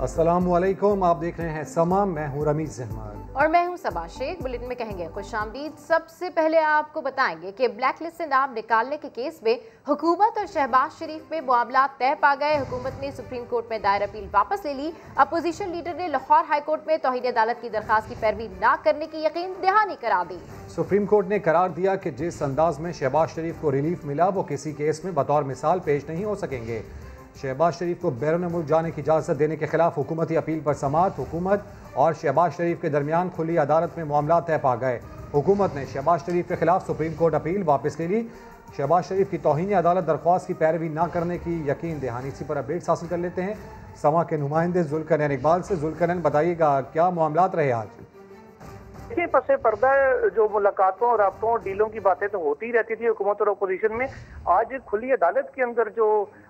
अस्सलामुअलैकुम, आप देख रहे हैं समा। मैं हूं रमीज अहमद और मैं हूं सबा शेख। बुलेटिन में कहेंगे खुशामदीद। सबसे पहले आपको बताएंगे कि ब्लैक लिस्ट से नाम निकालने के केस में हुकूमत और शहबाज शरीफ में मामला तय पा गए। हुकूमत ने सुप्रीम कोर्ट में दायर अपील वापस ले ली। अपोजिशन लीडर ने लाहौर हाई कोर्ट में तौहीन अदालत की दरखास्त की पैरवी न करने की यकीन दहानी करा दी। सुप्रीम कोर्ट ने करार दिया कि जिस अंदाज में शहबाज शरीफ को रिलीफ मिला वो किसी केस में बतौर मिसाल पेश नहीं हो सकेंगे। शहबाज शरीफ को बैरून मुल्क जाने की इजाज़त देने के खिलाफ हुकूमती अपील पर समाअत। हुकूमत और शहबाज शरीफ के दरमियान खुली अदालत में मामला तय पा गए। हुकूमत ने शहबाज शरीफ के खिलाफ सुप्रीम कोर्ट अपील वापस ले ली। शहबाज शरीफ की तौहीन अदालत दरख्वास्त की पैरवी न करने की यकीन दहानी। इसी पर अपडेट्स हासिल कर लेते हैं समा के नुमाइंदे जुल्करनैन इकबाल से। जुल्करनैन, बताइएगा क्या मामलात रहे आज? देखिए, पसे पर्दा जो मुलाकातों और राब्तों और डीलों की बातें तो होती ही रहती थी हुकूमत और अपोजिशन में। आज खुली अदालत के अंदर जो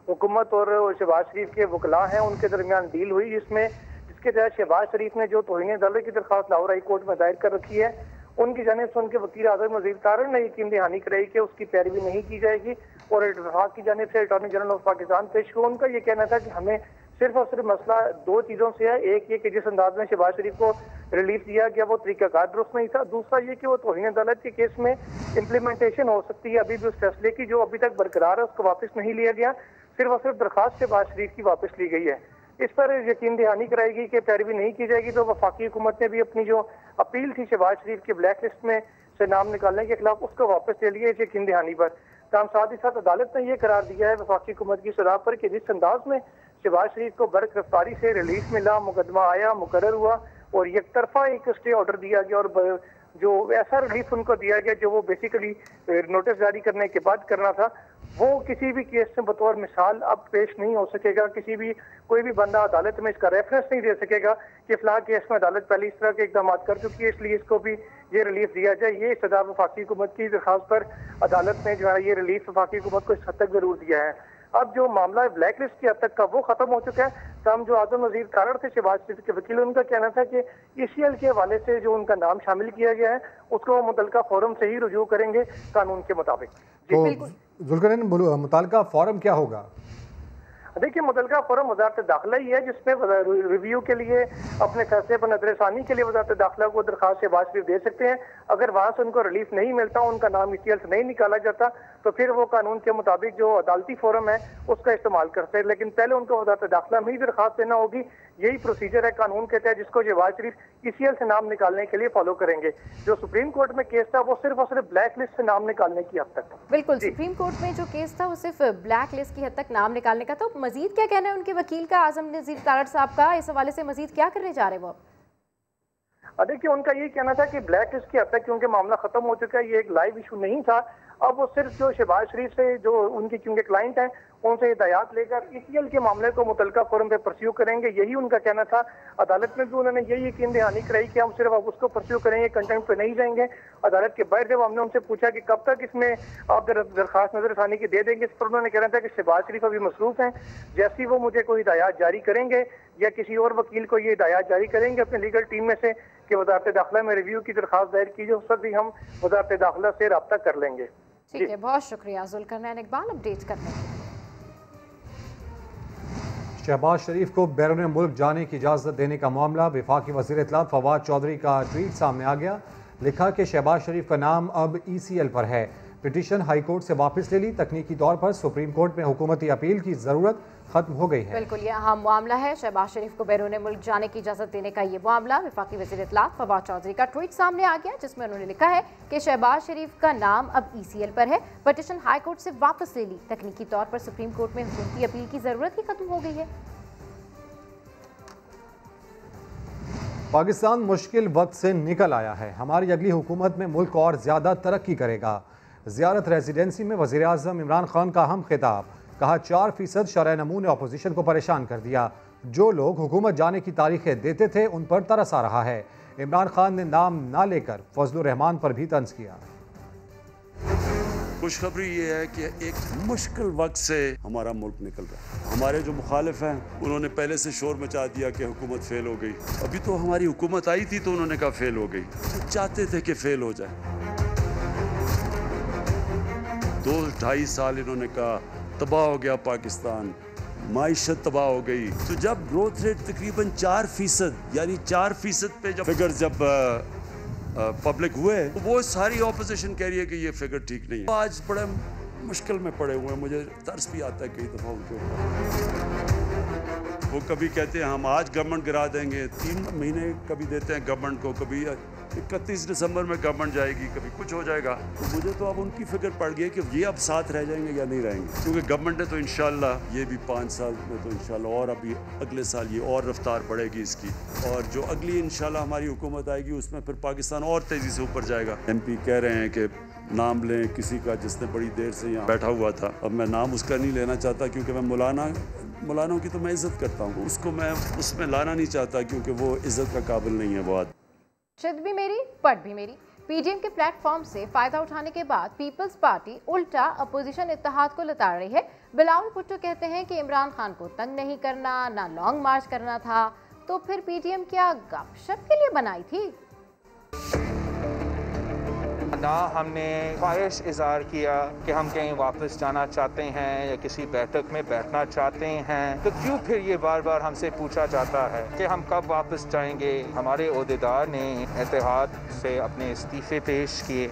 हुकूमत और शहबाज शरीफ के वकला हैं उनके दरमियान डील हुई, जिसके तहत शहबाज शरीफ ने जो तौहीन अदालत की दरख्वास्त लाहौर हाई कोर्ट में दायर कर रखी है, उनकी जानिब से उनके वकील आज़म मजीद तारण ने यकीन दहानी कराई कि उसकी पैरवी नहीं की जाएगी। और इत्तेफाक की जानिब से अटॉर्नी जनरल ऑफ पाकिस्तान पेश हुआ। उनका ये कहना था कि हमें सिर्फ और सिर्फ मसला दो चीज़ों से है। एक ये कि जिस अंदाज में शहबाज शरीफ को रिलीफ दिया गया वो तरीकाकार दुरुस्त नहीं था। दूसरा ये कि वो तौहीन अदालत के केस में इम्प्लीमेंटेशन हो सकती है अभी भी उस फैसले की जो अभी तक बरकरार है, उसको वापस नहीं लिया गया। सिर्फ और सिर्फ दरखास्त शहबाज शरीफ की वापस ली गई है। इस पर यकीन दहानी कराएगी कि पैरवी नहीं की जाएगी। तो वफाकी हुकूमत ने भी अपनी जो अपील थी शहबाज शरीफ के ब्लैक लिस्ट में से नाम निकालने के खिलाफ, उसको वापस ले लिया इस यकीन दहानी पर। तमाम साथ ही साथ अदालत ने यह करार दिया है वफाकी हुकूमत की सलाह पर कि जिस अंदाज में शहबाज शरीफ को बर गिरफ्तारी से रिलीफ मिला, मुकदमा आया, मुकर्रर हुआ और एक तरफा एक स्टे ऑर्डर दिया गया और जो ऐसा रिलीफ उनको दिया गया जो वो बेसिकली नोटिस जारी करने के बाद करना था, वो किसी भी केस में बतौर मिसाल अब पेश नहीं हो सकेगा। कोई भी बंदा अदालत में इसका रेफरेंस नहीं दे सकेगा कि फलां केस में अदालत पहले इस तरह के इकदाम कर चुकी है, इसलिए इसको भी ये रिलीफ दिया जाए। ये सदा वफाकी हुकूमत की दरखास्त पर अदालत ने जो है ये रिलीफ वफाकी हुकूमत को इस हद तक जरूर दिया है। अब जो मामला ब्लैक लिस्ट की हद तक का वो खत्म हो चुका है। तमाम जो आज़म वज़ीर तारण थे शहबाज शरीफ के वकील, उनका कहना था कि ECL के हवाले से जो उनका नाम शामिल किया गया है उसको मुतलका फोरम से ही रुजू करेंगे कानून के मुताबिक। तो जुल्करनैन, मुतलका फोरम क्या होगा? देखिए, मुतलका फोरम वजारत दाखिला ही है जिसमें रिव्यू के लिए अपने फैसले पर नजरसानी के लिए वजारत दाखिला को दरखास्त शहबाज शरीफ दे सकते हैं। अगर वहां से उनको रिलीफ नहीं मिलता, उनका नाम ECL से नहीं निकाला जाता, तो फिर वो कानून के मुताबिक जो अदालती फोरम है उसका इस्तेमाल करते हैं। लेकिन पहले उनको वजारत दाखिला में ही दरखास्त देना होगी। यही प्रोसीजर है कानून के तहत जिसको शहबाज शरीफ ECL से नाम निकालने के लिए फॉलो करेंगे। जो सुप्रीम कोर्ट में केस था वो सिर्फ और सिर्फ ब्लैक लिस्ट से नाम निकालने की हद तक। बिल्कुल, सुप्रीम कोर्ट में जो केस था वो सिर्फ ब्लैक लिस्ट की हद तक नाम निकालने का था। तो मजीद क्या कहना है उनके वकील का, आज़म नज़ीर तारण साहब का, इस हवाले से मजीद क्या करने जा रहे हैं वो? देखिए, उनका यही कहना था कि ब्लैक लिस्ट की हद तक क्योंकि मामला खत्म हो चुका है, ये एक लाइव इशू नहीं था। अब वो सिर्फ जो शहबाज शरीफ से जो उनकी क्योंकि क्लाइंट हैं उनसे हिदायत लेकर ECL के मामले को मुतलका फोरम पे परस्यू करेंगे। यही उनका कहना था। अदालत में भी उन्होंने यही यकीन दहानी कराई कि हम सिर्फ अब उसको परस्यू करेंगे, कंटेंट पे नहीं जाएंगे। अदालत के बाहर जब हमने उनसे पूछा कि कब तक इसमें आप दरखास्त नजरसानी की दे देंगे, इस पर उन्होंने कहना था कि शहबाज शरीफ अभी मसरूफ हैं, जैसे ही वो मुझे कोई हिदायत जारी करेंगे या किसी और वकील को ये हिदायत जारी करेंगे अपनी लीगल टीम में से कि वजारत दाखिला में रिव्यू की दरखास्त दायर कीजिए, उस वक्त भी हम वजारत दाखिला से रब्ता कर लेंगे। ठीक है, बहुत शुक्रिया जुल्करनैन इकबाल अपडेट करने के लिए। शहबाज शरीफ को बैरून मुल्क जाने की इजाज़त देने का मामला, वफाकी वज़ीर इत्तलात फवाद चौधरी का ट्वीट सामने आ गया। लिखा कि शहबाज शरीफ का नाम अब ECL पर है। पिटीशन हाई कोर्ट से वापस ले ली। तकनीकी तौर पर सुप्रीम कोर्ट में हुकूमती अपील की ज़रूरत खत्म हो गई है। बिल्कुल, यह अहम मामला है। शहबाज शरीफ को बैरून मुल्क जाने की इजाज़त देने का ये मामला। वफाकी वज़ीर इत्तलात फवाद चौधरी का ट्वीट सामने आ गया जिसमें उन्होंने लिखा है कि शहबाज शरीफ का नाम अब ECL पर है। पिटीशन हाई कोर्ट से वापस ले ली। तकनीकी तौर पर सुप्रीम कोर्ट में हुकूमती अपील की ज़रूरत ही खत्म हो गई है। पाकिस्तान मुश्किल वक्त से निकल आया है। हमारी अगली हुकूमत में मुल्क और ज़्यादा तरक्की करेगा। ज़ियारत रेजिडेंसी में वज़ीर आज़म इमरान खान का अहम खिताब। कहा 4% शरह नमू ने अपोजिशन को परेशान कर दिया। जो लोग हुकूमत जाने की तारीखें देते थे उन पर तरस आ रहा है। इमरान खान ने नाम ना लेकर फजलुर रहमान पर भी तंज किया। खुशखबरी ये है कि एक मुश्किल वक्त से हमारा मुल्क निकल रहा है। हमारे जो मुखालिफ हैं उन्होंने पहले से शोर मचा दिया कि हुकूमत फेल हो गई। अभी तो हमारी हुकूमत आई थी तो उन्होंने कहा फेल हो गई। चाहते थे कि फेल हो जाए। 2-2.5 साल इन्होंने कहा तबाह हो गया पाकिस्तान, माइशत तबाह हो गई। तो जब ग्रोथ रेट तकरीबन 4% यानी 4% पे जब फिगर जब पब्लिक हुए तो वो सारी ऑपोजिशन कह रही है कि ये फिगर ठीक नहीं है। आज बड़े मुश्किल में पड़े हुए हैं, मुझे तरस भी आता है कई दफ़ा उनके ऊपर। वो कभी कहते हैं हम आज गवर्नमेंट गिरा देंगे, 3 महीने कभी देते हैं गवर्नमेंट को, कभी 31 दिसंबर में गवर्नमेंट जाएगी, कभी कुछ हो जाएगा। तो मुझे तो अब उनकी फिक्र पड़ गई है कि ये अब साथ रह जाएंगे या नहीं रहेंगे, क्योंकि गवर्नमेंट है तो इंशाल्लाह ये भी 5 साल में तो इंशाल्लाह और अभी अगले साल ये और रफ्तार बढ़ेगी इसकी, और जो अगली इंशाल्लाह हमारी हुकूमत आएगी उसमें फिर पाकिस्तान और तेज़ी से ऊपर जाएगा। MP कह रहे हैं कि नाम लें किसी का जिसने बड़ी देर से यहाँ बैठा हुआ था। अब मैं नाम उसका नहीं लेना चाहता क्योंकि मैं मौलाना की तो मैं इज़्ज़त करता हूँ, उसको मैं उसमें लाना नहीं चाहता क्योंकि वो इज़्ज़त का काबिल नहीं है। बहुत चित भी मेरी पट भी मेरी। PDM के प्लेटफॉर्म से फायदा उठाने के बाद पीपल्स पार्टी उल्टा अपोजिशन इत्तेहाद को लताड़ रही है। बिलावल भुट्टो कहते हैं कि इमरान खान को तंग नहीं करना, ना लॉन्ग मार्च करना था, तो फिर PDM क्या गपशप के लिए बनाई थी? ना हमने ख्वाहिश इज़हार किया कि हम कहीं वापस जाना चाहते हैं या किसी बैठक में बैठना चाहते हैं, तो क्यों फिर ये बार बार हमसे पूछा जाता है कि हम कब वापस जाएंगे। हमारे ओहदेदार ने इत्तेहाद से अपने इस्तीफे पेश किए।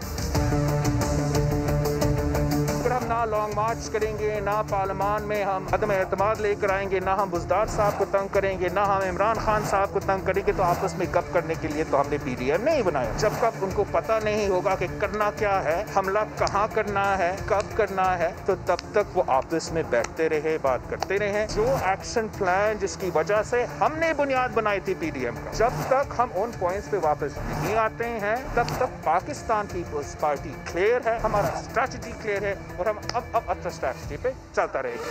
फिर हम ना लॉन्ग मार्च करेंगे, ना पार्लियामान में हम अदम एतमाद लेकर आएंगे, ना हम बुज़दार साहब को तंग करेंगे, ना हम इमरान खान साहब को तंग करेंगे। तो आपस में गप करने के लिए तो हमने PDM नहीं बनाया। जब तक उनको पता नहीं होगा कि करना क्या है, हमला कहाँ करना है, कब करना है, तो तब तक वो आपस में बैठते रहे, बात करते रहे। जो एक्शन प्लान जिसकी वजह से हमने बुनियाद बनाई थी PDM का, जब तक हम उन पॉइंट्स पे वापस नहीं आते हैं तब तक पाकिस्तान पीपल्स पार्टी क्लियर है, हमारा स्ट्रैटेजी क्लियर है और हम अब अपनी स्ट्रैटेजी पे चलता रहेगा।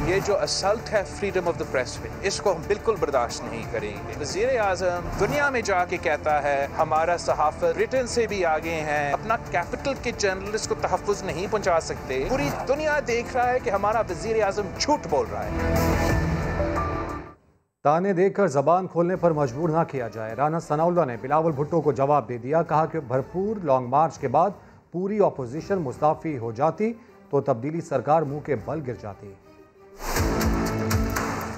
ये जो असल्ट है फ्रीडम ऑफ द प्रेस पे, इसको हम बिल्कुल बर्दाश्त नहीं करेंगे। वज़ीर आज़म दुनिया में जाके कहता है हमारा सहाफ़त रिटन से भी आगे हैं, अपना कैपिटल के जर्नलिस्ट को तहफ़्फ़ुज़ नहीं पहुंचा सकते। पूरी दुनिया देख रहा है कि हमारा वज़ीर आज़म झूठ बोल रहा है। ताने देकर जबान खोलने पर मजबूर ना किया जाए, राना सनाउल्लाह ने बिलावल भुट्टो को जवाब दे दिया। कहा कि भरपूर लॉन्ग मार्च के बाद पूरी ऑपोजिशन मुस्ताफ़ी हो जाती तो तब्दीली सरकार मुंह के बल गिर जाती।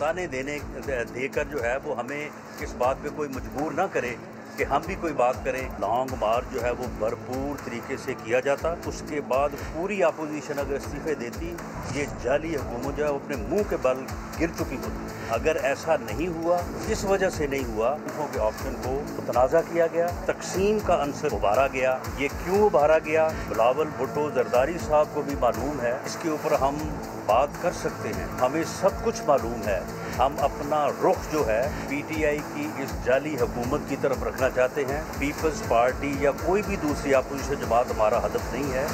ताने देकर जो है वो हमें इस बात पे कोई मजबूर ना करे कि हम भी कोई बात करें। लॉन्ग मार्च जो है वो भरपूर तरीके से किया जाता, उसके बाद पूरी अपोजिशन अगर इस्तीफे देती, ये जाली हुकूमत जो है वो अपने मुंह के बल गिर चुकी होती। अगर ऐसा नहीं हुआ, इस वजह से नहीं हुआ के ऑप्शन को तनाज़ा किया गया, तकसीम का अंसर उभारा गया। ये क्यों उभारा गया, बिलावल भुट्टो जरदारी साहब को भी मालूम है, इसके ऊपर हम बात कर सकते हैं। हमें सब कुछ मालूम है। हम अपना रुख जो है PTI की इस जाली हुकूमत की तरफ रखना चाहते हैं। पीपल्स पार्टी या कोई भी दूसरी अपोजिशन जमात हमारा हदफ नहीं है।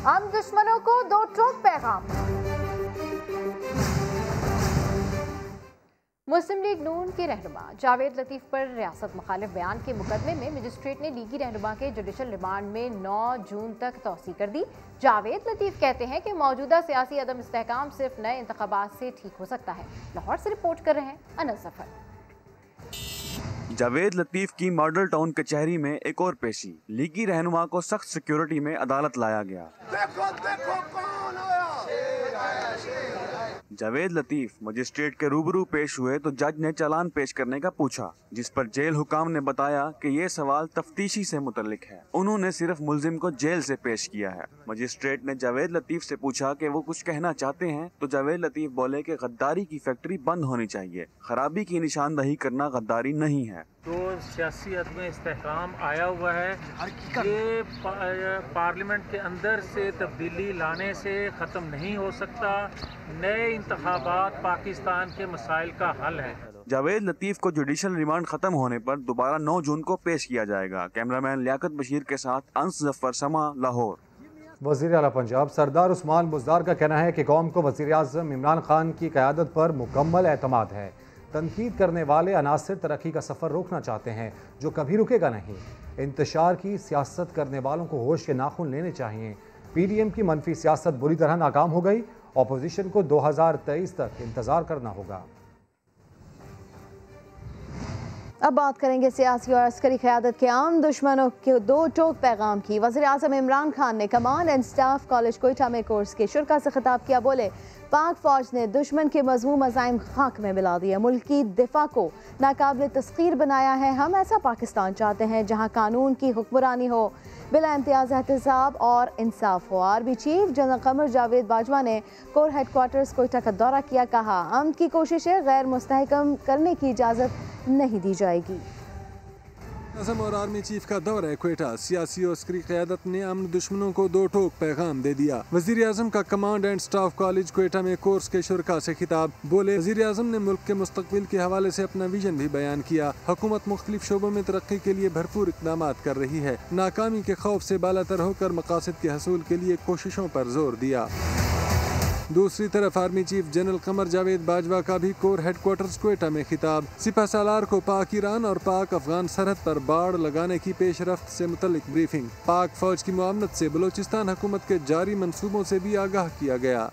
हम दुश्मनों को दो टोक पैगाम। मुस्लिम लीग नून के रहनुमा जावेद लतीफ़ पर रियासत मुखालिफ बयान के मुकदमे में मजिस्ट्रेट ने लीगी रहनुमा के जुडिशल रिमांड में 9 जून तक तौसी कर दी। जावेद लतीफ़ कहते हैं कि मौजूदा सियासी अदम इस्तेहकाम सिर्फ नए इंतखाबात से ठीक हो सकता है। लाहौर से रिपोर्ट कर रहे हैं अनस ज़फ़र। जावेद लतीफ़ की मॉडल टाउन कचहरी में एक और पेशी। लीगी रहनुमा को सख्त सिक्योरिटी में अदालत लाया गया। देखो कौन आया। जावेद लतीफ़ मजिस्ट्रेट के रूबरू पेश हुए तो जज ने चालान पेश करने का पूछा, जिस पर जेल हुकाम ने बताया कि ये सवाल तफ्तीशी से मुतल्लिक है। उन्होंने सिर्फ मुल्जिम को जेल से पेश किया है। मजिस्ट्रेट ने जावेद लतीफ़ से पूछा कि वो कुछ कहना चाहते हैं, तो जावेद लतीफ़ बोले कि गद्दारी की फैक्ट्री बंद होनी चाहिए, खराबी की निशानदही करना गद्दारी नहीं है। जो सियासी अदम इस्तेहकाम आया हुआ है, ये पार्लियामेंट के अंदर से तब्दीली लाने से ख़त्म नहीं हो सकता। नए इंतखाबात पाकिस्तान के मसाइल का हल है। जावेद लतीफ़ को जुडिशल रिमांड खत्म होने पर दोबारा 9 जून को पेश किया जाएगा। कैमरामैन लियाकत बशीर के साथ अंस जफर, समा, लाहौर। वज़ीर आला पंजाब सरदार उस्मान बुज़दार का कहना है कि कौम को वज़ीर आज़म इमरान खान की क़यादत पर मुकम्मल एतमाद है। तनकीद करने वाले अनासिर तरक्की का सफ़र रोकना चाहते हैं, जो कभी रुकेगा नहीं। इंतशार की सियासत करने वालों को होश के नाखून लेने चाहिए। PDM की मनफी सियासत बुरी तरह नाकाम हो गई। ऑपोजिशन को 2023 तक इंतज़ार करना होगा। अब बात करेंगे सियासी और अस्करी क़यादत के आम दुश्मनों के दो टोक पैगाम की। वज़ीर-ए-आज़म इमरान खान ने command and staff college Quetta में कोर्स के शुरा से खिताब किया। बोले, पाक फौज ने दुश्मन के मज़मूम अज़ाइम खाक में मिला दिया, मुल्क की दिफा को नाकाबिल तस्खीर बनाया है। हम ऐसा पाकिस्तान चाहते हैं जहाँ कानून की हुक्मरानी हो, बिला इम्तियाज़ एहतसाब और इंसाफ हो। Army chief general Qamar Javed Bajwa ने कोर हेडक्वार्टर्स कोयटा का दौरा किया। कहा, अमन की कोशिशें गैर मुस्तहकम करने की इजाज़त नहीं दी जाएगी। आज़म और आर्मी चीफ का दौरा कोयटा, सियासी और अस्करी क़यादत ने अमन दुश्मनों को दो टोक पैगाम दे दिया। वज़ीर आज़म का command and staff college Quetta में कोर्स के शुरा से खिताब। बोले, वज़ीर आज़म ने मुल्क के मुस्तकबिल के हवाले से अपना विजन भी बयान किया। हुकूमत मुख्तलिफ शोबों में तरक्की के लिए भरपूर इक़दाम कर रही है। नाकामी के खौफ से बालातर होकर मकासद के हसूल के लिए कोशिशों पर जोर दिया। दूसरी तरफ army chief general Qamar Javed Bajwa का भी कोर हेडक्वार्टर्स कोयटा में खिताब। सिपह सालार को पाक ईरान और पाक अफगान सरहद पर बाड़ लगाने की पेशरफ्त से मुतल्लिक ब्रीफिंग। पाक फौज की मुआवनत से बलोचिस्तान हुकूमत के जारी मंसूबों से भी आगाह किया गया।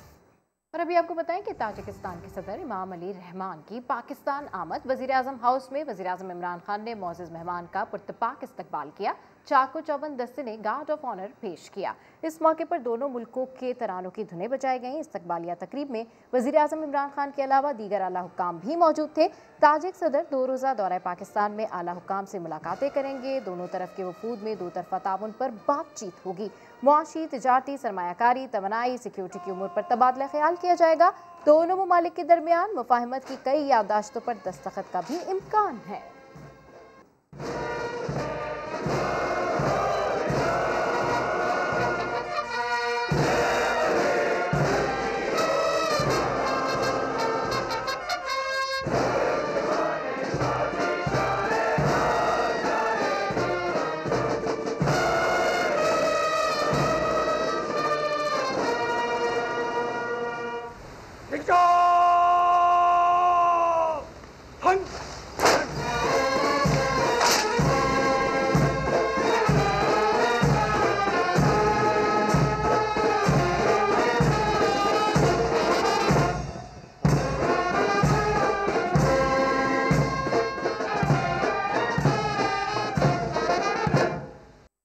और अभी आपको बताएं कि ताजिकिस्तान के सदर इमाम अली रहमान की पाकिस्तान आमद। वज़ीर आज़म हाउस में वज़ीर आज़म इमरान खान ने मोअज़्ज़ज़ मेहमान का पुरतपाक इस्तकबाल किया। चाको चौबंद दस्ते ने गार्ड ऑफ ऑनर पेश किया। इस मौके पर दोनों मुल्कों के तरानों की धुनें बजाई गईं। इस्तकबालिया तकरीब में वज़ीर आज़म इमरान खान के अलावा दीगर आला हुक्काम भी मौजूद थे। ताजिक सदर 2 रोज़ा दौरा पाकिस्तान में आला हुक्काम से मुलाकातें करेंगे। दोनों तरफ के वफूद में दो तरफा ताउन पर बातचीत होगी। मुआशी, तिजारती, सरमायाकारी, तवानाई, सिक्योरिटी की उमूर पर तबादला ख्याल किया जाएगा। दोनों ममालिक के दरमियान मुफाहमत की कई याददाश्तों पर दस्तखत का भी इम्कान है।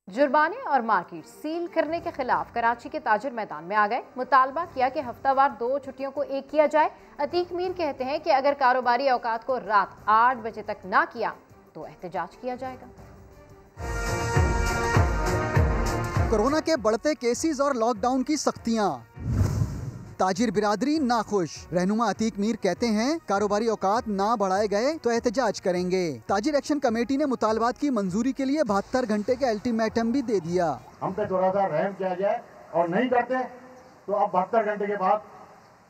जुर्माने और मार्केट सील करने के खिलाफ कराची के ताजिर मैदान में आ गए। मुतालबा किया कि हफ्तावार 2 छुट्टियों को एक किया जाए। अतीक मीर कहते हैं कि अगर कारोबारी औकात को रात 8 बजे तक ना किया तो एहतजाज किया जाएगा। कोरोना के बढ़ते केसेस और लॉकडाउन की सख्तियां, ताजिर बिरादरी नाखुश। रहनुमा अतीक मीर कहते हैं, कारोबारी औकात ना बढ़ाए गए तो एहतजाज करेंगे। ताजिर एक्शन कमेटी ने मुतालबात की मंजूरी के लिए 72 घंटे का अल्टीमेटम भी दे दिया। हम पे थोड़ा सा रहम किया जाए और नहीं करते तो अब 72 घंटे के बाद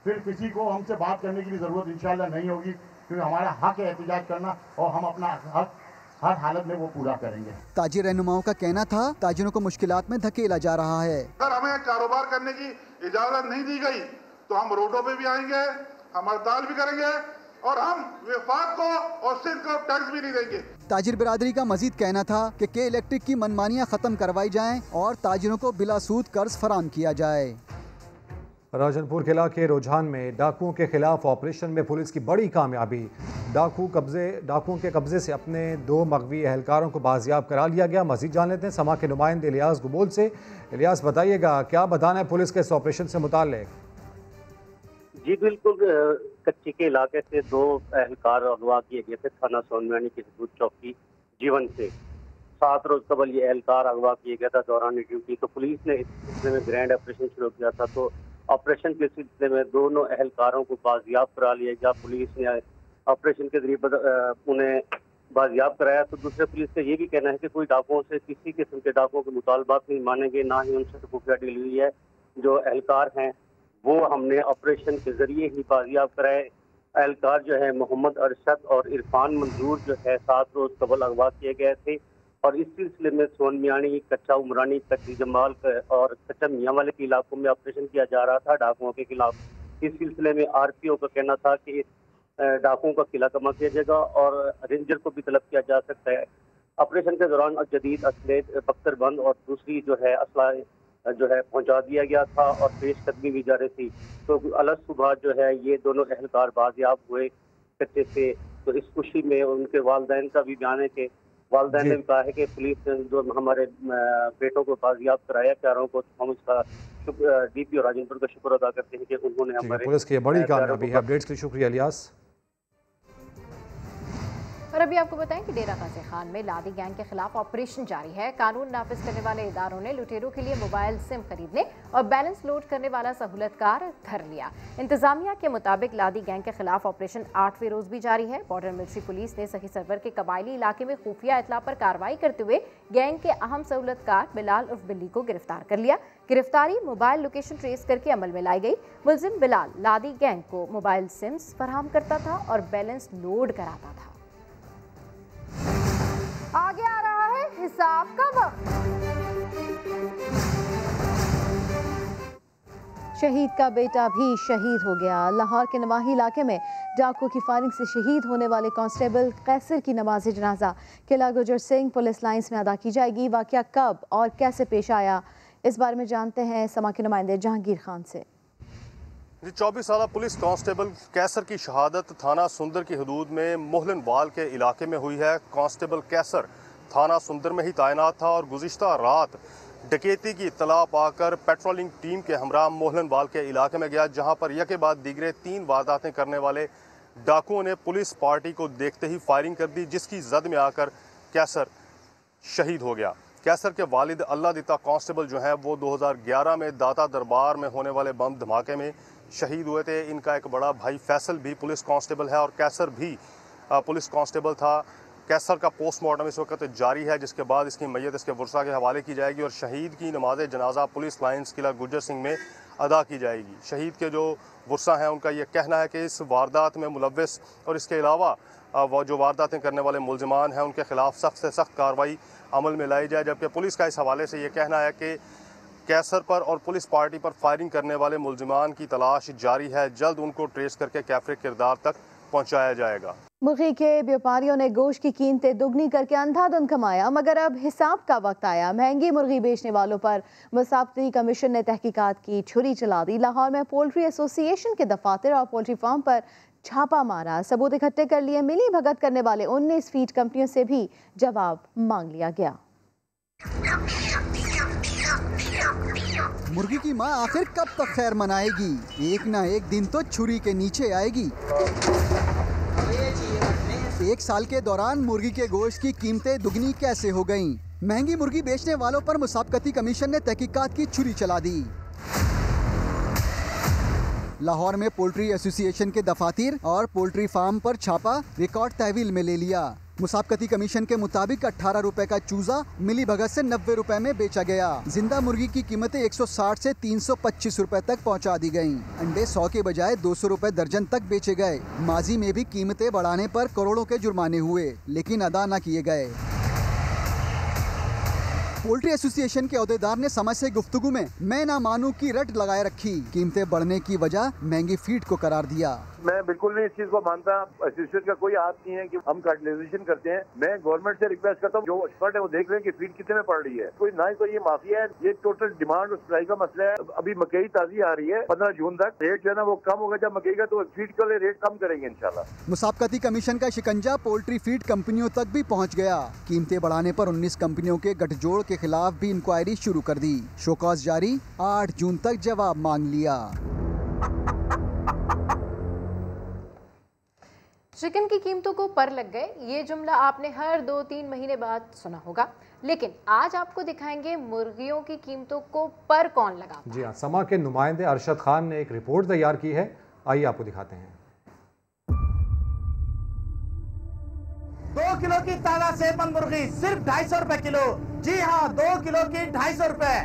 फिर किसी को हमसे बात करने की भी जरूरत इंशाल्लाह नहीं होगी, क्योंकि हमारा हक है एहतजाज करना और हम अपना हक हर हालत में वो पूरा करेंगे। ताजिर रहनुमाओं का कहना था, ताजिरों को मुश्किलात में धकेला जा रहा है। अगर हमें कारोबार करने की इजाजत नहीं दी गई तो हम रोडों पे भी आएंगे, हम हड़ताल भी करेंगे और हम विफाक को और सिर्फ को टैक्स भी नहीं देंगे। ताजिर बिरादरी का मजीद कहना था कि के इलेक्ट्रिक की मनमानियां खत्म करवाई जाएं और ताजिरों को बिला सूद कर्ज फराम किया जाए। राजनपुर किला के रुझान में डाकुओं के खिलाफ ऑपरेशन में पुलिस की बड़ी कामयाबी। डाकुओं के कब्जे से अपने 2 मगवी एहलकारों को बाजियाब करा लिया गया। मजीद जान लेते हैं समा के नुमाइंदे इलियास गुबोल से। इलियास, बताइएगा क्या बताना है पुलिस के इस ऑपरेशन से मुताल्लिक? जी बिल्कुल, कच्ची के इलाके से 2 एहलकार अगवा किए गए थे थाना सोनमयानी की हदूद चौकी जीवन से। 7 रोज कबल ये एहलकार अगवा किए गया था दौरान ड्यूटी। तो पुलिस ने इस सिलसिले में ग्रैंड ऑपरेशन शुरू किया था। तो ऑपरेशन के सिलसिले में दोनों एहलकारों को बाजियाब करा लिया गया। पुलिस ने ऑपरेशन के जरिए उन्हें बाजियाब कराया। तो दूसरे पुलिस का ये भी कहना है कि कोई डाकुओं से किसी किस्म के डाकुओं के मुतालबात नहीं मानेंगे, ना ही उनसे खुफिया डील हुई है। जो एहलकार हैं वो हमने ऑपरेशन के जरिए ही बाजियाब कराए। एहलकार जो है मोहम्मद अरशद और इरफान मंजूर जो है 7 रोज कबल अगवा किए गए थे और इस सिलसिले में सोनमियानी, कच्चा उमरानी, कच्ची जमाल और कच्चा मियाँ वाले के इलाकों में ऑपरेशन किया जा रहा था डाकुओं के खिलाफ। इस सिलसिले में RPO का कहना था कि डाकुओं का किला कमा किया जाएगा और रेंजर को भी तलब किया जा सकता है। ऑपरेशन के दौरान जदीद असले, बख्तरबंद और दूसरी जो है असला जो है पहुंचा दिया गया था और पेशकदमी भी जारी थी। तो अलग सुबह जो है ये दोनों एहलकार बाजियाब हुए कच्चे से तो इस खुशी में उनके वालिदैन का भी बयान है कि वालिदैन ने भी कहा है कि पुलिस ने जो हमारे बेटों को बाजियाब कराया प्यारों को, हम उसका DPO राजेंद्र का शुक्र अदा करते हैं कि उन्होंने हमारे पुलिस की बड़ी कामयाबी है। अपडेट्स के लिए शुक्रिया इलियास। और अभी आपको बताएं कि डेरा गाजी खान में लादी गैंग के खिलाफ ऑपरेशन जारी है। कानून नाफिज करने वाले इदारों ने लुटेरों के लिए मोबाइल सिम खरीदने और बैलेंस लोड करने वाला सहूलतकार धर लिया। इंतजामिया के मुताबिक लादी गैंग के खिलाफ ऑपरेशन 8वें रोज भी जारी है। बॉर्डर मिलिट्री पुलिस ने सही सरवर के कबायली इलाके में खुफिया इतला पर कार्रवाई करते हुए गैंग के अहम सहूलतकार बिलाल उर्फ बिल्ली को गिरफ्तार कर लिया। गिरफ्तारी मोबाइल लोकेशन ट्रेस करके अमल में लाई गई। मुलजिम बिलाल लादी गैंग को मोबाइल सिम्स फराहम करता था और बैलेंस लोड कराता था। आगे आ रहा है हिसाब का वक्त। शहीद का बेटा भी शहीद हो गया। लाहौर के नवाही इलाके में डाकू की फायरिंग से शहीद होने वाले कांस्टेबल कैसर की नमाज जनाजा किला गुजर सिंह पुलिस लाइंस में अदा की जाएगी। वाकया कब और कैसे पेश आया, इस बारे में जानते हैं समा के नुमाइंदे जहांगीर खान से। 24 साल पुलिस कांस्टेबल कैसर की शहादत थाना सुंदर की हदूद में मोहलन वाल के इलाके में हुई है। कांस्टेबल कैसर थाना सुंदर में ही तैनात था और गुज़िश्ता रात डकैती की इत्तला पाकर पेट्रोलिंग टीम के हमरा मोहलन वाल के इलाके में गया, जहां पर यके बाद दीगरे 3 वारदातें करने वाले डाकुओं ने पुलिस पार्टी को देखते ही फायरिंग कर दी, जिसकी जद में आकर कैसर शहीद हो गया। कैसर के वालिद अल्लाह दिता कांस्टेबल जो हैं वो 2011 में दाता दरबार में होने वाले बम धमाके में शहीद हुए थे। इनका एक बड़ा भाई फैसल भी पुलिस कांस्टेबल है और कैसर भी पुलिस कांस्टेबल था। कैसर का पोस्टमार्टम इस वक्त जारी है, जिसके बाद इसकी मैयत इसके वर्सा के हवाले की जाएगी और शहीद की नमाज जनाजा पुलिस लाइंस किला गुजर सिंह में अदा की जाएगी। शहीद के जो वर्सा हैं उनका ये कहना है कि इस वारदात में मुलव्विस और इसके अलावा वो जो वारदातें करने वाले मुलजिमान हैं उनके खिलाफ सख्त से सख्त कार्रवाई अमल में लाई जाए। जबकि पुलिस का इस हवाले से ये कहना है कि कैसर पर और पुलिस पार्टी पर फायरिंग करने वाले मुलजिमान की तलाश जारी है, जल्द उनको ट्रेस करके कैफरे किरदार तक पहुंचाया जाएगा। मुर्गी के व्यापारियों ने गोश्त की कीमतें दुगनी करके अंधाधुंध कमाया, मगर अब हिसाब का वक्त आया। महंगी मुर्गी बेचने वालों पर मुसाफती कमीशन ने तहकीकात की छुरी चला दी। लाहौर में पोल्ट्री एसोसिएशन के दफातर और पोल्ट्री फार्म पर छापा मारा। सबूत इकट्ठे कर लिए। मिली भगत करने वाले 19 फीड कंपनियों से भी जवाब मांग लिया गया। मुर्गी की माँ आखिर कब तक खैर मनाएगी? एक ना एक दिन तो छुरी के नीचे आएगी। 1 साल के दौरान मुर्गी के गोश्त की कीमतें दुगनी कैसे हो गईं? महंगी मुर्गी बेचने वालों पर मुसाफकती कमीशन ने तहकीकात की छुरी चला दी। लाहौर में पोल्ट्री एसोसिएशन के दफातर और पोल्ट्री फार्म पर छापा रिकॉर्ड तहवील में ले लिया। मुसाफकती कमीशन के मुताबिक 18 रुपए का चूजा मिली भगत से 90 रुपए में बेचा गया। जिंदा मुर्गी की कीमतें 160 से 325 रुपए तक पहुंचा दी गयी। अंडे 100 के बजाय 200 रुपए दर्जन तक बेचे गए। माजी में भी कीमतें बढ़ाने पर करोड़ों के जुर्माने हुए, लेकिन अदा न किए गए। पोल्ट्री एसोसिएशन के अहदेदार ने समझ से गुफ्तगू में मैं ना मानू की रट लगाए रखी। कीमतें बढ़ने की वजह महंगी फीड को करार दिया। मैं बिल्कुल नहीं इस चीज को मानता। एसोसिएशन का कोई हाथ नहीं है कि हम कार्टलाइजेशन करते हैं। मैं गवर्नमेंट से रिक्वेस्ट करता हूँ जो एक्सपर्ट है वो देख लें कि फीड कितने में पड़ रही है। कोई ना ही तो ये माफिया है, ये टोटल डिमांड और सप्लाई का मसला है। अभी मकई ताजी आ रही है, 15 जून तक रेट जो है ना वो कम होगा। जब मकई का तो फीड के लिए रेट कम करेंगे इंशाल्लाह। मुसाफकती कमीशन का शिकंजा पोल्ट्री फीड कंपनियों तक भी पहुँच गया। कीमतें बढ़ाने पर 19 कंपनियों के गठजोड़ के खिलाफ भी इंक्वायरी शुरू कर दी। शोकॉज जारी, 8 जून तक जवाब मांग लिया। चिकन की कीमतों को पर लग गए, ये जुमला आपने हर 2-3 महीने बाद सुना होगा, लेकिन आज आपको दिखाएंगे मुर्गियों की कीमतों को पर कौन लगाता है। जी हाँ, समा के नुमाइंदे अरशद खान ने एक रिपोर्ट तैयार की है, आइए आपको दिखाते हैं। 2 किलो की ताजा सेमन मुर्गी सिर्फ 250 रुपए किलो। जी हाँ, 2 किलो की 250 रुपए।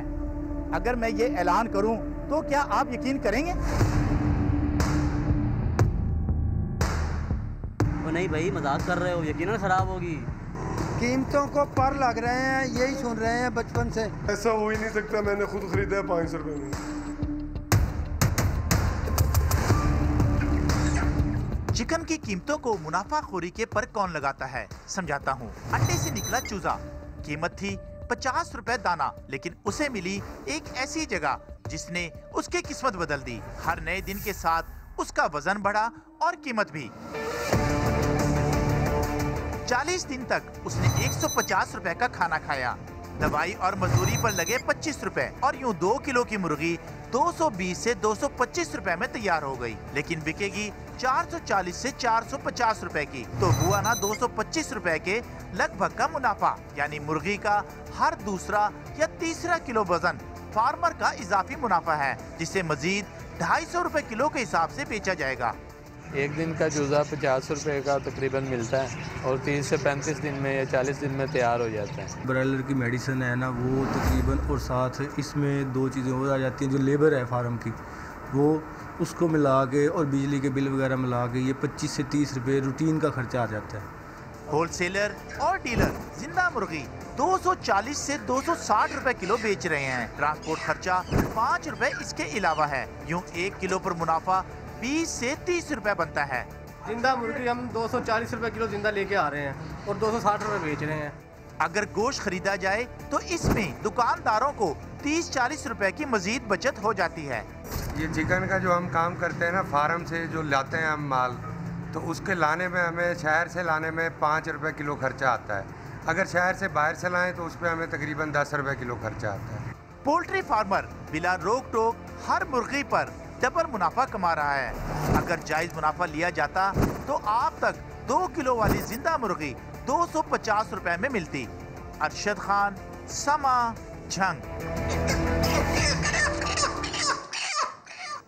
अगर मैं ये ऐलान करूं तो क्या आप यकीन करेंगे? नहीं भाई, मजाक कर रहे हो, यकीनन खराब होगी। कीमतों को पर लग रहे हैं, यही सुन रहे हैं बचपन से। ऐसा हो ही नहीं सकता, मैंने खुद खरीदा है 500 रुपए में। चिकन की कीमतों को मुनाफाखोरी के पर कौन लगाता है, समझाता हूँ। अंडे से निकला चूजा, कीमत थी 50 रुपए दाना, लेकिन उसे मिली एक ऐसी जगह जिसने उसकी किस्मत बदल दी। हर नए दिन के साथ उसका वजन बढ़ा और कीमत भी। 40 दिन तक उसने 150 रुपए का खाना खाया। दवाई और मजदूरी पर लगे 25 रुपए और यूं 2 किलो की मुर्गी 220 से 225 रुपए में तैयार हो गई, लेकिन बिकेगी 440 से 450 रुपए की। तो हुआ ना 225 रुपए के लगभग का मुनाफा, यानी मुर्गी का हर दूसरा या तीसरा किलो वजन फार्मर का इजाफी मुनाफा है, जिसे मजीद 250 रुपए किलो के हिसाब से बेचा जाएगा। एक दिन का चूज़ा 50 रुपए का तकरीबन मिलता है और 30 से 35 दिन में या 40 दिन में तैयार हो जाता है। ब्रायलर की मेडिसिन है ना, वो तकरीबन, और साथ इसमें 2 चीज़ें और आ जाती हैं। जो लेबर है फार्म की, वो उसको मिला के और बिजली के बिल वगैरह मिला के ये 25 से 30 रुपए रूटीन का खर्चा आ जाता है। होलसेलर और डीलर जिंदा मुर्गी 240 से 260 रुपए किलो बेच रहे हैं। ट्रांसपोर्ट खर्चा 5 रुपए इसके अलावा है। यूं 1 किलो पर मुनाफा 20 से 30 रुपए बनता है। जिंदा मुर्गी हम 240 रुपए किलो जिंदा लेके आ रहे हैं और 260 रुपए बेच रहे हैं। अगर गोश्त खरीदा जाए तो इसमें दुकानदारों को 30-40 रुपए की मजीद बचत हो जाती है। ये चिकन का जो हम काम करते हैं ना, फार्म से जो लाते हैं हम माल, तो उसके लाने में हमें शहर से लाने में 5 रुपए किलो खर्चा आता है। अगर शहर से बाहर से लाएं तो उस पर हमें तकरीबन 10 रुपए किलो खर्चा आता है। पोल्ट्री फार्मर बिला रोक टोक हर मुर्गी पर डबल मुनाफा कमा रहा है। अगर जायज मुनाफा लिया जाता तो आप तक 2 किलो वाली जिंदा मुर्गी 250 रुपए में मिलती। अरशद खान, समा, झंग।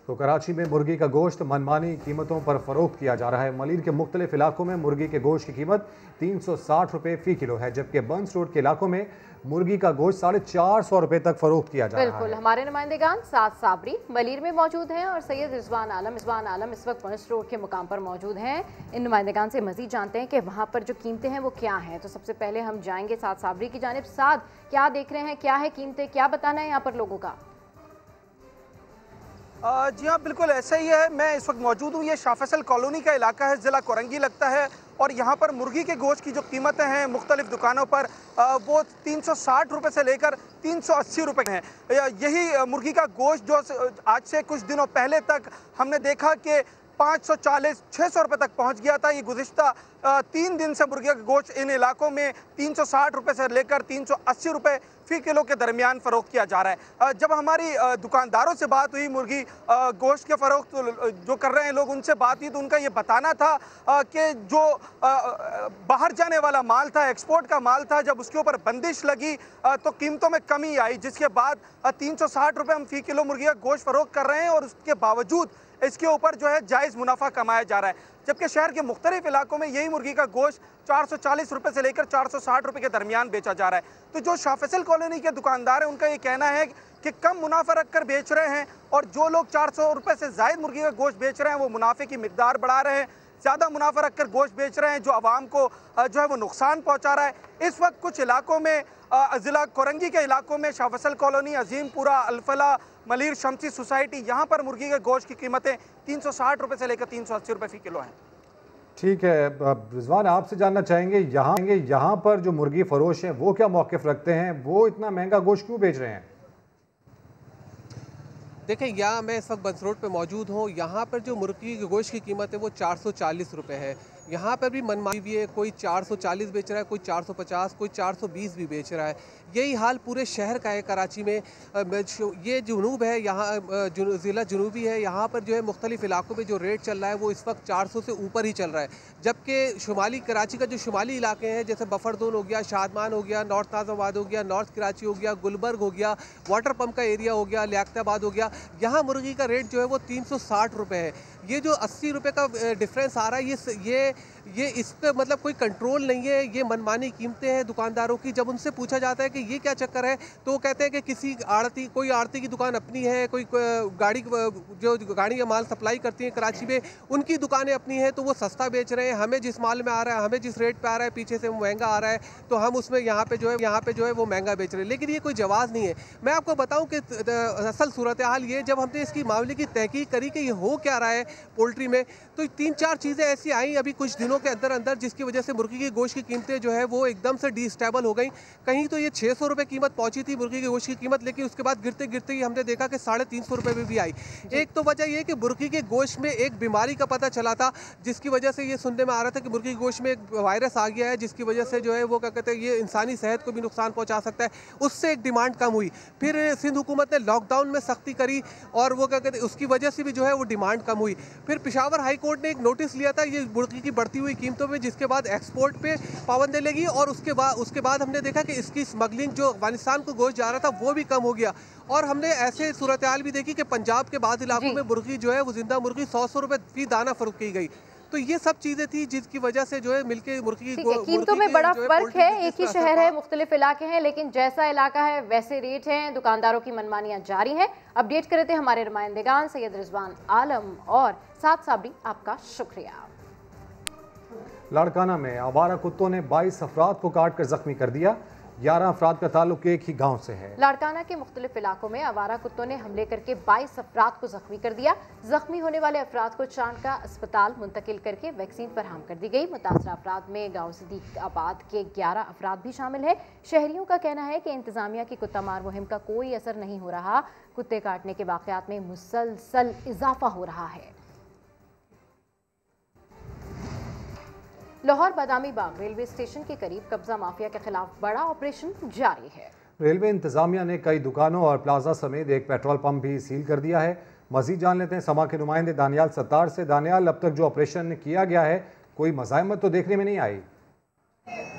तो कराची में मुर्गी का गोश्त मनमानी कीमतों पर फरोख्त किया जा रहा है। मलीर के मुख्तलिफ इलाकों में मुर्गी के गोश्त की कीमत 360 रुपए फी किलो है, जबकि बंस रोड के इलाकों में मुर्गी का गोश्त 450 रुपए तक फरोख्त किया जा रहा है। बिल्कुल, हमारे नुमाइंदेगान साद साबरी मलीर में मौजूद हैं और सैयद रिजवान आलम इस वक्त बंस रोड के मुकाम पर मौजूद हैं। इन नुमाइंदेगान से मजीद जानते हैं कि वहाँ पर जो कीमतें हैं वो क्या हैं। तो सबसे पहले हम जाएंगे साद साबरी की जानिब। साद, क्या देख रहे हैं, क्या है कीमतें, क्या बताना है यहाँ पर लोगों का? जी हाँ, बिल्कुल ऐसा ही है। मैं इस वक्त मौजूद हूँ, ये शाह फैसल कॉलोनी का इलाका है, ज़िला कोरंगी लगता है। और यहाँ पर मुर्गी के गोश्त की जो कीमतें हैं मुख्तलिफ दुकानों पर वो 360 रुपये से लेकर 380 रुपये हैं। यही मुर्गी का गोश्त जो आज से कुछ दिनों पहले तक हमने देखा कि 540-600 रुपये तक पहुँच गया था। ये गुज़िश्ता 3 दिन से मुर्गी का गोश्त इन इलाकों में 360 रुपये से लेकर 380 रुपये फी किलो के दरमियान फ़रोख्त किया जा रहा है। जब हमारी दुकानदारों से बात हुई, मुर्गी गोश्त के फ़रोख्त जो कर रहे हैं लोग, उनसे बात हुई तो उनका ये बताना था कि जो बाहर जाने वाला माल था, एक्सपोर्ट का माल था, जब उसके ऊपर बंदिश लगी तो कीमतों में कमी आई, जिसके बाद 360 रुपये हम फी किलो मुर्गी का गोश्त फ़रोख्त कर रहे हैं और उसके बावजूद इसके ऊपर जो है जायज़ मुनाफा कमाया जा रहा है। जबकि शहर के मुख्तलिफ इलाकों में यही मुर्गी का गोश्त 440 रुपये से लेकर 460 रुपये के दरमियान बेचा जा रहा है। तो जो शाह फैसल कॉलोनी के दुकानदार हैं, उनका ये कहना है कि कम मुनाफा रखकर बेच रहे हैं और जो लोग 400 रुपये से ज़ायद मुर्गी का गोश्त बेच रहे हैं वो मुनाफे की मिकदार बढ़ा रहे हैं, ज़्यादा मुनाफा रखकर गोश्त बेच रहे हैं, जो आवाम को जो है वो नुकसान पहुँचा रहा है। इस वक्त कुछ इलाकों में, ज़िला कोरंगी के इलाकों में, शाह फैसल कॉलोनी, अजीमपुरा, अलफला, मलीर शमसी सोसाइटी, यहाँ पर मुर्गी के गोश्त की कीमतें 360 रुपये से लेकर 380 रुपये फ़ी किलो हैं। ठीक है रिजवान, आपसे जानना चाहेंगे यहाँ पर जो मुर्गी फरोश हैं वो क्या मौक़िफ़ रखते हैं, वो इतना महंगा गोश्त क्यों बेच रहे हैं? देखें, यहाँ मैं इस वक्त बंस रोड पे मौजूद हूँ। यहाँ पर जो मुर्गी के गोश्त की कीमत है वो 440 रुपये है। यहाँ पर भी मनमानी भी है, कोई 440 बेच रहा है, कोई 450, कोई 420 भी बेच रहा है। यही हाल पूरे शहर का है कराची में। ये जुनूब है, यहाँ ज़िला जुनूबी है, यहाँ पर जो है मुख्तलिफ इलाकों में जो रेट चल रहा है वो इस वक्त 400 से ऊपर ही चल रहा है। जबकि शुमाली कराची का जो शुमाली इलाके हैं, जैसे बफरदोन हो गया, शादमान हो गया, नॉर्थ नाज़ाबाद हो गया, नॉर्थ कराची हो गया, गुलबर्ग हो गया, वाटर पम्प का एरिया हो गया, लियाकताबाद हो गया, यहाँ मुर्गी का रेट जो है वो 360 रुपये है। ये जो 80 रुपये का डिफरेंस आ रहा है, ये इस पर मतलब कोई कंट्रोल नहीं है। ये मनमानी कीमतें हैं दुकानदारों की। जब उनसे पूछा जाता है कि ये क्या चक्कर है, तो वो कहते हैं कि किसी कोई आड़ती की दुकान अपनी है, कोई गाड़ी का माल सप्लाई करती है कराची में, उनकी दुकानें अपनी हैं, तो वो सस्ता बेच रहे हैं। हमें जिस माल में आ रहा है, हमें जिस रेट पे आ रहा है, पीछे से वो महंगा आ रहा है, तो हम उसमें यहाँ पे जो है वो महंगा बेच रहे हैं। लेकिन ये कोई जवाज़ नहीं है। मैं आपको बताऊँ कि असल सूरत हाल ये, जब हमने इसकी मामले की तहकीक करी कि ये हो क्या रहा है, पोल्ट्री में। तो 3-4 चीज़ें ऐसी आई अभी कुछ दिनों के अंदर अंदर, जिसकी वजह से मुर्गी की गोश्त की कीमतें जो है वो एकदम से डिस्टेबल हो गई। कहीं तो ये 600 रुपये कीमत पहुंची थी मुर्गी की गोश्त की कीमत, लेकिन उसके बाद गिरते गिरते ही हमने देखा कि 350 रुपये में भी आई। एक तो वजह ये कि मुर्गी के गोश्त में एक बीमारी का पता चला था, जिसकी वजह से ये सुनने में आ रहा था कि मुर्गी की गोश्त में एक वायरस आ गया है, जिसकी वजह से जो है वो क्या कहते हैं ये इंसानी सेहत को भी नुकसान पहुंचा सकता है। उससे एक डिमांड कम हुई। फिर सिंध हुकूमत ने लॉकडाउन में सख्ती करी और वो क्या कहते हैं उसकी वजह से भी जो है वो डिमांड कम हुई। फिर पेशावर हाई कोर्ट ने एक नोटिस लिया था ये मुर्गी की बढ़ती हुई कीमतों में, जिसके बाद एक्सपोर्ट पे पाबंदी लगी और उसके बाद हमने देखा कि इसकी स्मगलिंग जो अफगानिस्तान को गोश्त जा रहा था वो भी कम हो गया। और हमने ऐसे सूरत हाल भी देखी कि पंजाब के बाद इलाकों में मुर्गी जो है वो जिंदा मुर्गी 100 रुपये फी दाना फरोख्त की गई। तो ये सब चीजें थी जिसकी वजह से जो है मिलके मुर्गी की कीमतों में बड़ा फर्क है। एक ही शहर है, मुख्तलिफ इलाके हैं, लेकिन जैसा इलाका है वैसे रेट हैं। दुकानदारों की मनमानियां जारी हैं। अपडेट कर रहे थे हमारे नुमाइंदेगान सैयद रिजवान आलम और साथ साबरी, आपका शुक्रिया। लाड़काना में आवारा कुत्तों ने 22 अफराद को काट कर जख्मी कर दिया। 11 अफराद का ताल्लुक एक ही गांव से है। लाड़काना के मुख्तलिफ इलाकों में आवारा कुत्तों ने हमले करके 22 अफराद को जख्मी कर दिया। जख्मी होने वाले अफराद को चांदका अस्पताल मुंतकिल करके वैक्सीन फराहम कर दी गई। मुतासरा अफराद में गांव सदीक आबाद के 11 अफराद भी शामिल है। शहरियों का कहना है कि इंतजामिया की कुत्ता मार मुहिम का कोई असर नहीं हो रहा। कुत्ते काटने के वाकयात में मुसलसल इजाफा हो रहा है। लाहौर बादामी बाग रेलवे स्टेशन के करीब कब्जा माफिया के खिलाफ बड़ा ऑपरेशन जारी है। रेलवे इंतजामिया ने कई दुकानों और प्लाजा समेत एक पेट्रोल पंप भी सील कर दिया है। मजीद जान लेते हैं समा के नुमाइंदे दानियाल सत्तार से। दानियाल, अब तक जो ऑपरेशन किया गया है कोई मज़ाहमत तो देखने में नहीं आई?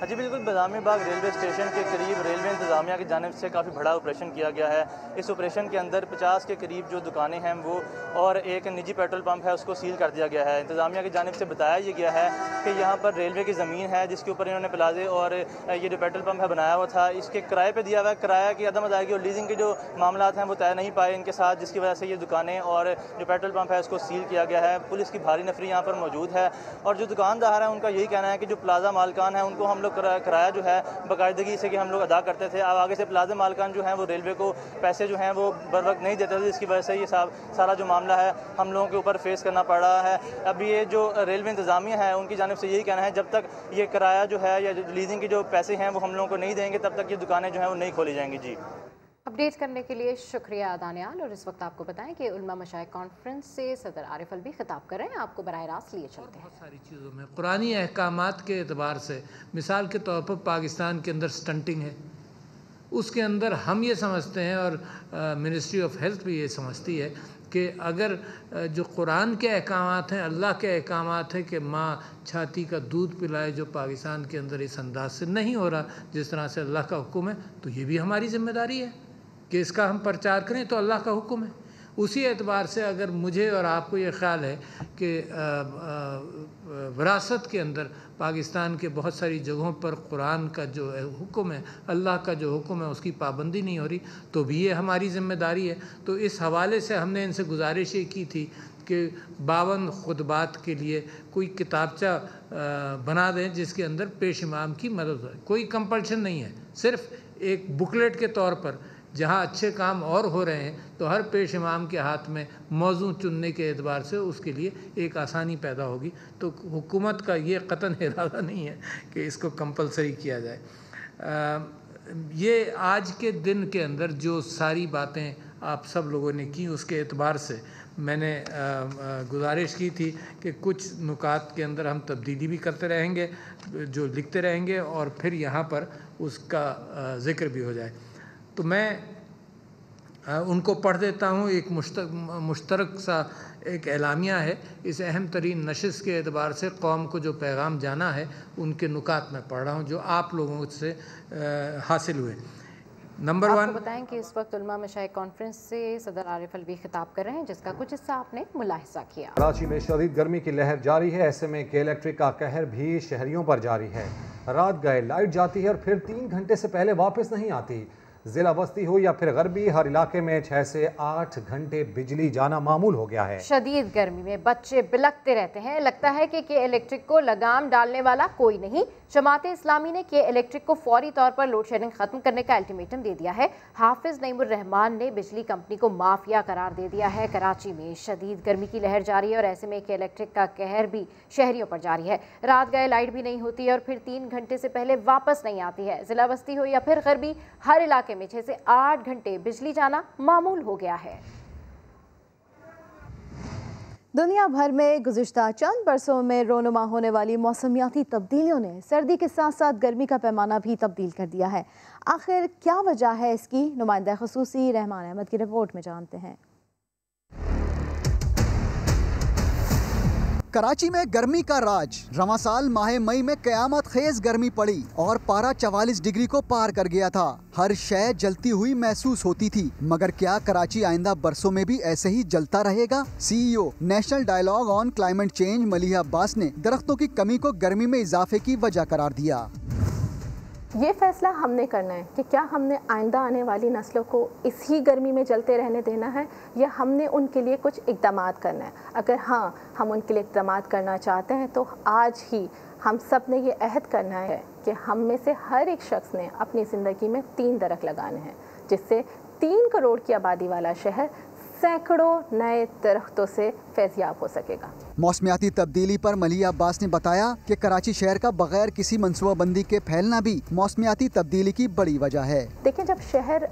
जी बिल्कुल, बादामी बाग रेलवे स्टेशन के करीब रेलवे इंतजामिया की जानिब से काफ़ी बड़ा ऑपरेशन किया गया है। इस ऑपरेशन के अंदर 50 के करीब जो दुकानें हैं वो और एक निजी पेट्रोल पंप है उसको सील कर दिया गया है। इंतजामिया की जानिब से बताया ये गया है कि यहाँ पर रेलवे की ज़मीन है जिसके ऊपर इन्होंने प्लाजे और ये जो पेट्रोल पंप है बनाया हुआ था, इसके किराए पर दिया हुआ है। किराया की अदम अदायगी और लीजिंग के जो मामला हैं वो तय नहीं पाए इनके साथ, जिसकी वजह से ये दुकानें और जो पेट्रोल पंप है उसको सील किया गया है। पुलिस की भारी नफरी यहाँ पर मौजूद है और जो दुकानदार हैं उनका यही कहना है कि जो प्लाजा मालकान है उनको हम लोग किराया जो है बाकायदगी से कि हम लोग अदा करते थे, अब आगे से प्लाजा मालकान जो हैं वो रेलवे को पैसे जो हैं वो बर वक्त नहीं देते थे, जिसकी वजह से ये सारा जो मामला है हम लोगों के ऊपर फेस करना पड़ रहा है। अब ये जो रेलवे इंतजामिया है उनकी जानिब से यही कहना है जब तक ये किराया जो है या लीजिंग के जो पैसे हैं वो हम लोगों को नहीं देंगे तब तक ये दुकानें जो हैं वो नहीं खोली जाएंगी। जी, अपडेट करने के लिए शुक्रिया दानियाल। और इस वक्त आपको बताएं कि उलमा मशाइख कॉन्फ्रेंस से सदर आरिफ अलवी खिताब कर रहे हैं। आपको बराह रास्त लिए चलते हैं। बहुत सारी चीज़ों में कुरानी अहकामात के एतबार से, मिसाल के तौर पर पाकिस्तान के अंदर स्टंटिंग है, उसके अंदर हम ये समझते हैं और मिनिस्ट्री ऑफ हेल्थ भी ये समझती है कि अगर जो कुरान के अहकामात हैं, अल्लाह के अहकामात हैं कि माँ छाती का दूध पिलाए, जो पाकिस्तान के अंदर इस अंदाज से नहीं हो रहा जिस तरह से अल्लाह का हुक्म है, तो ये भी हमारी ज़िम्मेदारी है कि इसका हम प्रचार करें। तो अल्लाह का हुक्म है। उसी एतबार से अगर मुझे और आपको ये ख्याल है कि विरासत के अंदर पाकिस्तान के बहुत सारी जगहों पर कुरान का जो हुक्म है, अल्लाह का जो हुक्म है, उसकी पाबंदी नहीं हो रही, तो भी ये हमारी ज़िम्मेदारी है। तो इस हवाले से हमने इनसे गुजारिश ये की थी कि 52 खुतबात के लिए कोई किताबचा बना दें जिसके अंदर पेश इमाम की मदद हो। कोई कंपल्शन नहीं है, सिर्फ एक बुकलेट के तौर पर जहाँ अच्छे काम और हो रहे हैं तो हर पेश इमाम के हाथ में मौजू चुनने के एतबार से उसके लिए एक आसानी पैदा होगी। तो हुकूमत का ये कतन इरादा नहीं है कि इसको कंपलसरी किया जाए। ये आज के दिन के अंदर जो सारी बातें आप सब लोगों ने की उसके एतबार से मैंने गुजारिश की थी कि कुछ नुकात के अंदर हम तब्दीली भी करते रहेंगे, जो लिखते रहेंगे और फिर यहाँ पर उसका ज़िक्र भी हो जाए। तो मैं उनको पढ़ देता हूँ। एक मुश्तरक सा एक एलामिया है। इस अहम तरीन नशिस्त के एतबार से कौम को जो पैगाम जाना है उनके नुकात में पढ़ रहा हूँ जो आप लोगों से हासिल हुए। नंबर 1, बताएं कि इस वक्त उलमा मशाइख कॉन्फ्रेंस से सदर आरिफ अलवी खिताब कर रहे हैं जिसका कुछ हिस्सा आपने मुलाहिजा किया। कराची में शदीद गर्मी की लहर जारी है। ऐसे में के इलेक्ट्रिक का कहर भी शहरियों पर जारी है। रात गए लाइट जाती है और फिर 3 घंटे से पहले वापस नहीं आती। जिला बस्ती हो या फिर गरबी, हर इलाके में 6 से 8 घंटे बिजली जाना मामूल हो गया है। शदीद गर्मी में बच्चे बिलखते रहते हैं। लगता है कि के इलेक्ट्रिक को लगाम डालने वाला कोई नहीं। जमाते इस्लामी ने के इलेक्ट्रिक को फौरी तौर पर लोड शेडिंग खत्म करने का अल्टीमेटम दे दिया है। हाफिज नईमुर रहमान ने बिजली कंपनी को माफिया करार दे दिया है। कराची में शदीद गर्मी की लहर जारी है और ऐसे में के इलेक्ट्रिक का कहर भी शहरियों पर जारी है। रात गए लाइट भी नहीं होती है और फिर 3 घंटे से पहले वापस नहीं आती है। जिला बस्ती हो या फिर गरबी, हर इलाके में 6 से 8 घंटे बिजली जाना मामूल हो गया है। दुनिया भर में गुज़िश्ता चंद बरसों में रोनुमा होने वाली मौसमियाती तब्दीलियों ने सर्दी के साथ साथ गर्मी का पैमाना भी तब्दील कर दिया है। आखिर क्या वजह है इसकी, नुमाइंदा ख़ुसूसी रहमान अहमद की रिपोर्ट में जानते हैं। कराची में गर्मी का राज। रवां साल माह मई में कयामत खेज गर्मी पड़ी और पारा 44 डिग्री को पार कर गया था। हर शय जलती हुई महसूस होती थी, मगर क्या कराची आइंदा बरसों में भी ऐसे ही जलता रहेगा? CEO national dialogue on climate change Maliha Abbas ने दरख्तों की कमी को गर्मी में इजाफे की वजह करार दिया। ये फैसला हमने करना है कि क्या हमने आइंदा आने वाली नस्लों को इसी गर्मी में जलते रहने देना है या हमने उनके लिए कुछ इक़दामात करना है। अगर हाँ, हम उनके लिए इक़दामात करना चाहते हैं तो आज ही हम सब ने ये अहद करना है कि हम में से हर एक शख्स ने अपनी ज़िंदगी में 3 दरख्त लगाने हैं, जिससे 3 करोड़ की आबादी वाला शहर सैकड़ों नए दरख्तों से फैज़याब हो सकेगा। मौसमियाती तब्दीली पर मलिहा अब्बास ने बताया कि कराची शहर का बगैर किसी मनसूबाबंदी के फैलना भी मौसमियाती तब्दीली की बड़ी वजह है। देखिए, जब शहर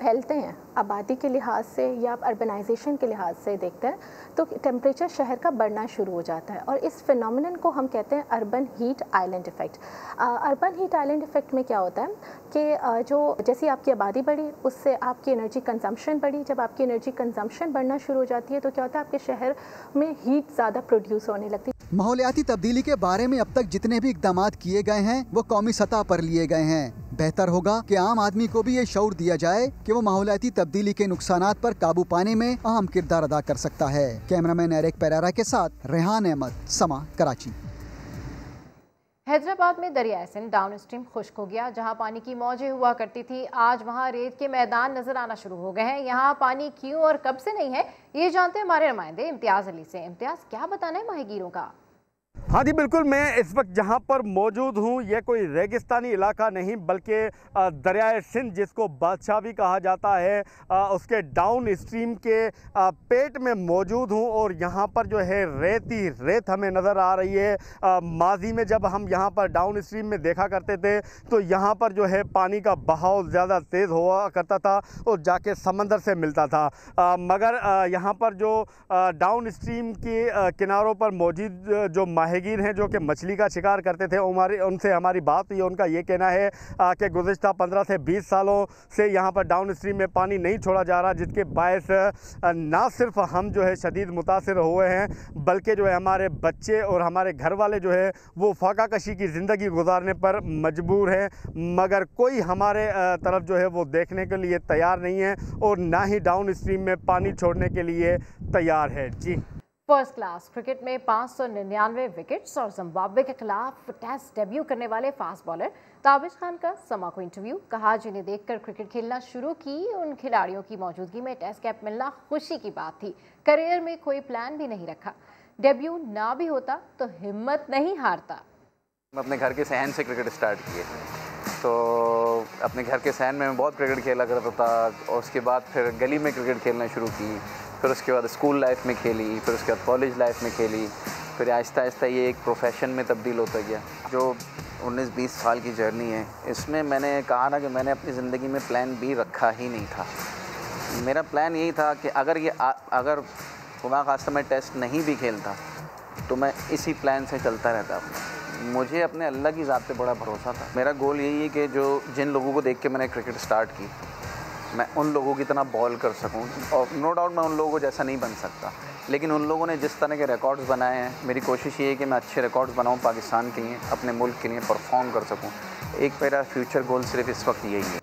फैलते हैं आबादी के लिहाज से या अर्बनाइजेशन के लिहाज से देखते हैं तो टेम्परेचर शहर का बढ़ना शुरू हो जाता है और इस फिनोमिनन को हम कहते हैं urban heat island effect. Urban heat island effect में क्या होता है कि जो जैसी आपकी आबादी बढ़ी उससे आपकी एनर्जी कंजम्पशन बढ़ी। जब आपकी एनर्जी कंजम्पशन बढ़ना शुरू हो जाती है तो क्या होता है, आपके शहर में हीट ज़्यादा प्रोड्यूस होने लगती है। माहौलियाती तब्दीली के बारे में अब तक जितने भी इक़दामात किए गए हैं वो कौमी सतह पर लिए गए हैं। बेहतर होगा कि आम आदमी को भी ये शऊर दिया जाए कि वो माहौलियाती तब्दीली के नुकसानात पर काबू पाने में अहम किरदार अदा कर सकता है। कैमरामैन एरिक पेरेरा के साथ रेहान अहमद, समा, कराची। हैदराबाद में दरिया सिंध डाउन स्ट्रीम खुश्क हो गया। जहां पानी की मौजें हुआ करती थी, आज वहां रेत के मैदान नजर आना शुरू हो गए हैं। यहाँ पानी क्यों और कब से नहीं है, ये जानते हैं हमारे नुमाइंदे इम्तियाज अली से। इम्तियाज, क्या बताना है माहीगीरों का? हाँ जी बिल्कुल, मैं इस वक्त जहाँ पर मौजूद हूँ ये कोई रेगिस्तानी इलाका नहीं बल्कि दरियाए सिंध जिसको बादशाह भी कहा जाता है उसके डाउन स्ट्रीम के पेट में मौजूद हूँ और यहाँ पर जो है रेत ही रेत हमें नज़र आ रही है। माजी में जब हम यहाँ पर डाउन स्ट्रीम में देखा करते थे तो यहाँ पर जो है पानी का बहाव ज़्यादा तेज़ हुआ करता था और जाके समंदर से मिलता था, मगर यहाँ पर जो डाउन स्ट्रीम के किनारों पर मौजूद जो माहीगीर हैं जो कि मछली का शिकार करते थे, उनसे हमारी बात हुई। उनका ये कहना है कि गुज़िश्ता 15 से 20 सालों से यहाँ पर डाउन स्ट्रीम में पानी नहीं छोड़ा जा रहा, जिसके बायस ना सिर्फ हम जो है शदीद मुतासिर हुए हैं बल्कि जो है हमारे बच्चे और हमारे घर वाले जो है वो फाका कशी की ज़िंदगी गुजारने पर मजबूर हैं, मगर कोई हमारे तरफ जो है वो देखने के लिए तैयार नहीं है और ना ही डाउन स्ट्रीम में पानी छोड़ने के लिए तैयार है। जी, फर्स्ट क्लास क्रिकेट में 599 विकेट्स और जिम्बाब्वे के खिलाफ टेस्ट डेब्यू करने वाले फास्ट बॉलर ताबिश खान का समा को इंटरव्यू। कहा, जिन्हें देखकर क्रिकेट खेलना शुरू की उन खिलाड़ियों की मौजूदगी में टेस्ट कैप मिलना खुशी की बात थी। करियर में कोई प्लान भी नहीं रखा, डेब्यू ना भी होता तो हिम्मत नहीं हारता। अपने घर के सहन से क्रिकेट स्टार्ट किए, तो अपने घर के सहन में मैं बहुत क्रिकेट खेला करता था और उसके बाद फिर गली में क्रिकेट खेलना शुरू की, फिर उसके बाद स्कूल लाइफ में खेली, फिर उसके बाद कॉलेज लाइफ में खेली, फिर आहिस्ता आहिस्ता ये एक प्रोफेशन में तब्दील होता गया। जो 19-20 साल की जर्नी है इसमें मैंने कहा ना कि मैंने अपनी ज़िंदगी में प्लान बी रखा ही नहीं था। मेरा प्लान यही था कि अगर खुदा खास्ता मैं टेस्ट नहीं भी खेलता तो मैं इसी प्लान से चलता रहता। मुझे अपने अल्लाह की ज़ात पे बड़ा भरोसा था। मेरा गोल यही है कि जिन लोगों को देख के मैंने क्रिकेट स्टार्ट की मैं उन लोगों की तरह बॉल कर सकूं, और नो डाउट मैं उन लोगों को जैसा नहीं बन सकता, लेकिन उन लोगों ने जिस तरह के रिकॉर्ड्स बनाए हैं मेरी कोशिश ये है कि मैं अच्छे रिकॉर्ड्स बनाऊं, पाकिस्तान के लिए, अपने मुल्क के लिए परफॉर्म कर सकूं। एक मेरा फ्यूचर गोल सिर्फ इस वक्त यही है।